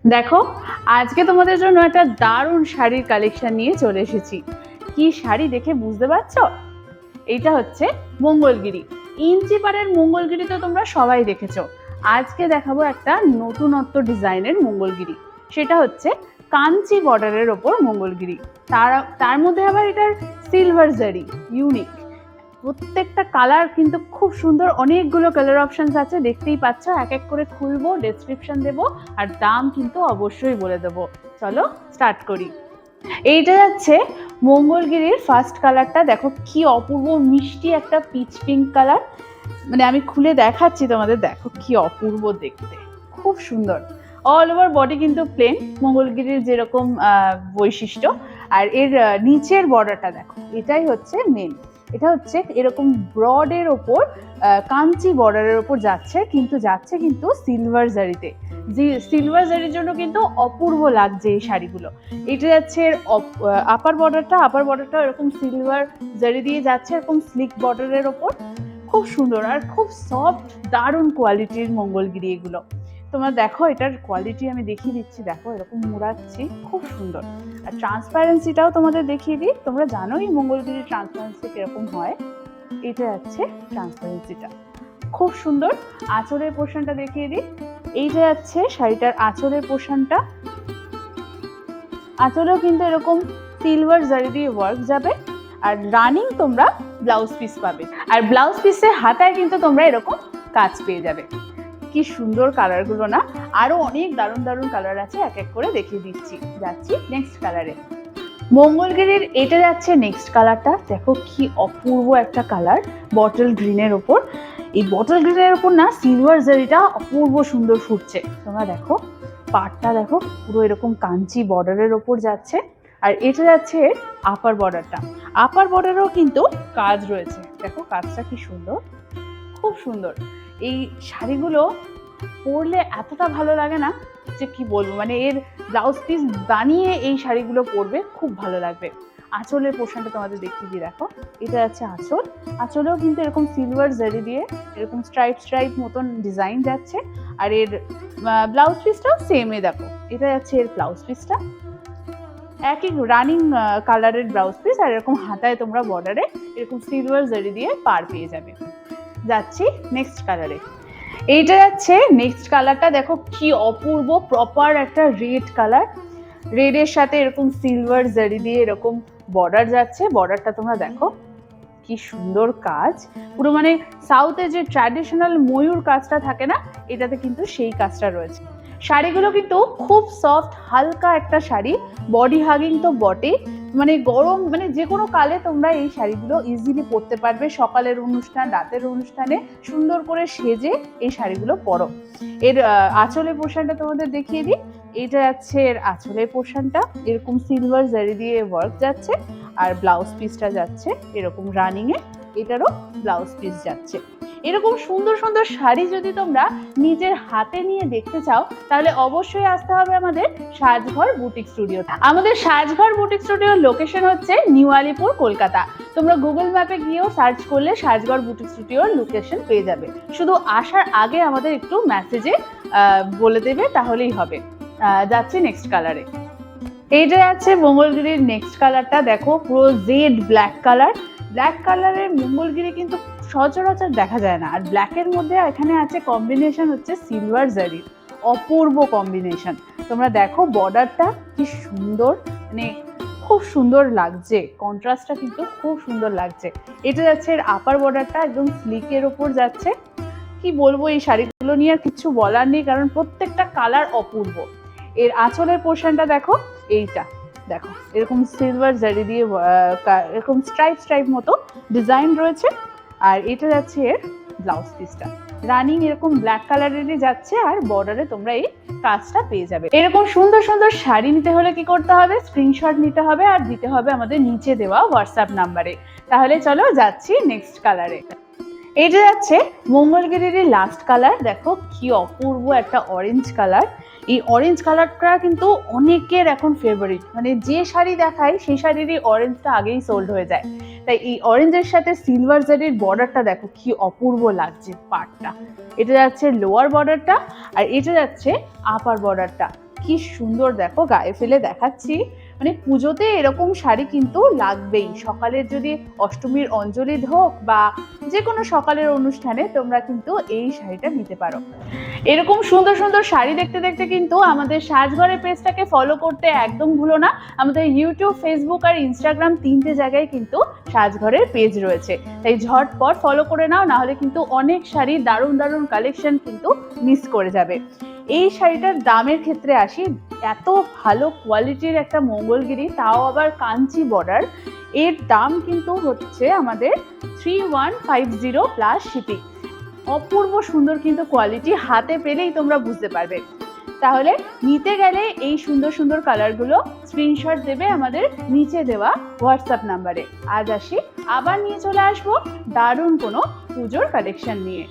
দেখো, আজকে তোমাদের জন্য একটা দারুণ শাড়ির কালেকশন নিয়ে চলে এসেছি। কি শাড়ি দেখে বুঝতে পারছো? এইটা হচ্ছে মঙ্গলগিরি। ইঞ্চি পাড়ের মঙ্গলগিরি তো তোমরা সবাই দেখেছো। আজকে দেখাবো একটা নতুনত্ব ডিজাইনের মঙ্গলগিরি। সেটা হচ্ছে কাঞ্চি বর্ডারের ওপর মঙ্গলগিরি। তার তার মধ্যে আবার এটার সিলভার জারি, ইউনিক। প্রত্যেকটা কালার কিন্তু খুব সুন্দর, অনেকগুলো কালার অপশনস আছে, দেখতেই পাচ্ছ। এক এক করে খুলবো, ডেসক্রিপশন দেবো, আর দাম কিন্তু অবশ্যই বলে দেবো। চলো স্টার্ট করি। এইটা যাচ্ছে মঙ্গলগিরির ফার্স্ট কালারটা। দেখো কি অপূর্ব মিষ্টি একটা পিচ পিঙ্ক কালার। মানে আমি খুলে দেখাচ্ছি তোমাদের, দেখো কি অপূর্ব দেখতে, খুব সুন্দর। অল ওভার বডি কিন্তু প্লেন, মঙ্গলগিরির যেরকম বৈশিষ্ট্য। আর এর নিচের বর্ডারটা দেখো, এটাই হচ্ছে মেন। এটা হচ্ছে এরকম ব্রডের ওপর কাঞ্চি বর্ডারের ওপর যাচ্ছে, কিন্তু যাচ্ছে কিন্তু সিলভার জারিতে। সিলভার জারির জন্য কিন্তু অপূর্ব লাগছে এই শাড়িগুলো। এটা যাচ্ছে আপার বর্ডারটা এরকম সিলভার জারি দিয়ে যাচ্ছে, এরকম স্লিক বর্ডারের ওপর। খুব সুন্দর আর খুব সফট, দারুণ কোয়ালিটির মঙ্গলগিরি এগুলো। তোমরা দেখো, এটার কোয়ালিটি আমি দেখিয়ে দিচ্ছি। দেখো এরকম মুড়াচ্ছি, খুব সুন্দর। আর ট্রান্সপারেন্সিটাও তোমাদের দেখিয়ে দিই। তোমরা জানোই মঙ্গলগিরির ট্রান্সপারেন্সি কিরকম হয়। এটা যাচ্ছে ট্রান্সপারেন্সিটা, খুব সুন্দর। আঁচলের পোর্শনটা দেখিয়ে দিই। এইটা যাচ্ছে শাড়িটার আঁচলের পোর্শনটা। আঁচলেও কিন্তু এরকম সিলভার জারি দিয়ে ওয়ার্ক যাবে। আর রানিং তোমরা ব্লাউজ পিস পাবে, আর ব্লাউজ পিসের হাতায় কিন্তু তোমরা এরকম কাজ পেয়ে যাবে। কি সুন্দর কালারগুলো না! আরো অনেক দারুণ দারুণ কালার আছে, এক এক করে দেখিয়ে দিচ্ছি। যাচ্ছি নেক্সট কালারে। মঙ্গলগিরির এটা যাচ্ছে নেক্সট কালারটা। দেখো কি অপূর্ব একটা কালার, বটল গ্রিনের ওপর। এই বটল গ্রিনের ওপর না সিলভার জারিটা অপূর্ব সুন্দর ফুটছে। তোমরা দেখো পাড়টা দেখো, পুরো এরকম কাঞ্চি বর্ডারের ওপর যাচ্ছে। আর এটা যাচ্ছে আপার বর্ডারটা। আপার বর্ডারেও কিন্তু কাজ রয়েছে, দেখো কাজটা কি সুন্দর, খুব সুন্দর। এই শাড়িগুলো পরলে এতটা ভালো লাগে না যে কি বলবো। মানে এর ব্লাউজ পিস বানিয়ে এই শাড়িগুলো পরবে, খুব ভালো লাগবে। আঁচলের পোর্শনটা তোমাদের দেখিয়ে দিই। দেখো এটা যাচ্ছে আঁচল। আঁচলেও কিন্তু এরকম সিলভার জারি দিয়ে এরকম স্ট্রাইপ মতন ডিজাইন যাচ্ছে। আর এর ব্লাউজ পিসটাও সেমই। দেখো এটা যাচ্ছে এর ব্লাউজ পিসটা, একই রানিং কালারের ব্লাউজ পিস। আর এরকম হাতায় তোমরা বর্ডারে এরকম সিলভার জারি দিয়ে পার পেয়ে যাবে। যাচ্ছি নেক্সট কালারে। এইটা যাচ্ছে নেক্সট কালারটা। দেখো কি অপূর্ব, প্রপার একটা রেড কালার। রেডের সাথে এরকম সিলভার জারি দিয়ে এরকম বর্ডার যাচ্ছে। বর্ডারটা তোমরা দেখো কি সুন্দর কাজ, পুরো মানে সাউথে যে ট্র্যাডিশনাল ময়ূর কাজটা থাকে না, এটাতে কিন্তু সেই কাজটা রয়েছে। শাড়িগুলো কিন্তু খুব সফট, হালকা একটা শাড়ি, বডি হাগিং তো বটে। মানে গরম, মানে যে কোনো কালে তোমরা এই শাড়িগুলো ইজিলি পরতে পারবে। সকালের অনুষ্ঠান, রাতের অনুষ্ঠানে সুন্দর করে সেজে এই শাড়িগুলো পরো। এর আঁচলের পোর্শনটা তোমাদের দেখিয়ে দিই। এটা যাচ্ছে এর আঁচলের পোর্শনটা, এরকম সিলভার জারি দিয়ে ওয়ার্ক যাচ্ছে। আর ব্লাউজ পিসটা যাচ্ছে এরকম রানিং এ, এটারও ব্লাউজ পিস যাচ্ছে। এরকম সুন্দর সুন্দর শাড়ি যদি তোমরা নিজের হাতে নিয়ে দেখতে চাও, তাহলে অবশ্যই আসতে হবে আমাদের সাজঘর বুটিক স্টুডিওতে। আমাদের সাজঘর বুটিক স্টুডিওর লোকেশন হচ্ছে নিউ আলিপুর, কলকাতা। তোমরা গুগল ম্যাপে গিয়েও সার্চ করলে সাজঘর বুটিক স্টুডিওর লোকেশন পেয়ে যাবে। শুধু আসার আগে আমাদের একটু মেসেজে বলে দেবে, তাহলেই হবে। যাচ্ছি নেক্সট কালারে। এইটা আছে মঙ্গলগিরির নেক্সট কালারটা। দেখো পুরো জেড ব্ল্যাক কালার। ব্ল্যাক কালারের মঙ্গলগিরি কিন্তু সচরাচর দেখা যায় না। আর ব্ল্যাকের মধ্যে এখানে আছে কম্বিনেশন হচ্ছে সিলভার জারি, অপূর্ব কম্বিনেশন। তোমরা দেখো বর্ডারটা কি সুন্দর, মানে খুব সুন্দর লাগছে, কন্ট্রাস্টটা কিন্তু খুব সুন্দর লাগছে। এটা যাচ্ছে এর আপার বর্ডারটা, একদম স্লিকের ওপর যাচ্ছে। কি বলবো, এই শাড়িগুলো নিয়ে আর কিছু বলার নেই, কারণ প্রত্যেকটা কালার অপূর্ব। এর আঁচলের পোর্শনটা দেখো, এইটা দেখো এরকম সিলভার জারি দিয়ে এরকম স্ট্রাইপ মতো ডিজাইন রয়েছে। আর এটা যাচ্ছে এর ব্লাউজ পিসটা, রানিং এরকম ব্ল্যাক কালারেরই যাচ্ছে। আর বর্ডারে তোমরা এই কাজটা পেয়ে যাবে। এরকম সুন্দর সুন্দর শাড়ি নিতে হলে কি করতে হবে? স্ক্রিনশট নিতে হবে আর দিতে হবে আমাদের নিচে দেওয়া হোয়াটসঅ্যাপ নাম্বারে। তাহলে চলো যাচ্ছি নেক্সট কালারে। এইটা যাচ্ছে মঙ্গলগিরির লাস্ট কালার। দেখো কি অপূর্ব একটা অরেঞ্জ কালার। এই অরেঞ্জ কালারটা কিন্তু অনেকের এখন ফেভারিট, মানে যে শাড়ি দেখায় সেই শাড়িরই অরেঞ্জটা আগেই সোল্ড হয়ে যায়। তাই এই অরেঞ্জের সাথে সিলভার জারির বর্ডারটা দেখো কি অপূর্ব লাগছে পাড়টা। এটা যাচ্ছে লোয়ার বর্ডারটা, আর এটা যাচ্ছে আপার বর্ডারটা। কি সুন্দর দেখো, গায়ে ফেলে দেখাচ্ছি। মানে পুজোতে এরকম শাড়ি কিন্তু লাগবেই। সকালের যদি অষ্টমীর অঞ্জলি হোক বা যে কোনো সকালের অনুষ্ঠানে তোমরা কিন্তু এই শাড়িটা নিতে পারো। এরকম সুন্দর সুন্দর শাড়ি দেখতে দেখতে কিন্তু আমাদের সাজঘরের পেজটাকে ফলো করতে একদম ভুলো না। আমাদের ইউটিউব, ফেসবুক আর ইনস্টাগ্রাম 3টে জায়গায় কিন্তু সাজঘরের পেজ রয়েছে, তাই ঝটপট ফলো করে নাও, না হলে কিন্তু অনেক শাড়ি, দারুণ দারুণ কালেকশন কিন্তু মিস করে যাবে। এই শাড়িটার দামের ক্ষেত্রে আসি, এত ভালো কোয়ালিটির একটা মঙ্গলগিরি, তাও আবার কাঞ্চি বর্ডার, এর দাম কিন্তু হচ্ছে আমাদের 3150 প্লাস শিপিং। অপূর্ব সুন্দর কিন্তু কোয়ালিটি, হাতে পেলেই তোমরা বুঝতে পারবে। তাহলে নিতে গেলে এই সুন্দর সুন্দর কালারগুলো স্ক্রিনশট দেবে আমাদের নিচে দেওয়া হোয়াটসঅ্যাপ নাম্বারে। আজ আসি, আবার নিয়ে চলে আসবো দারুণ কোনো পুজোর কালেকশন নিয়ে।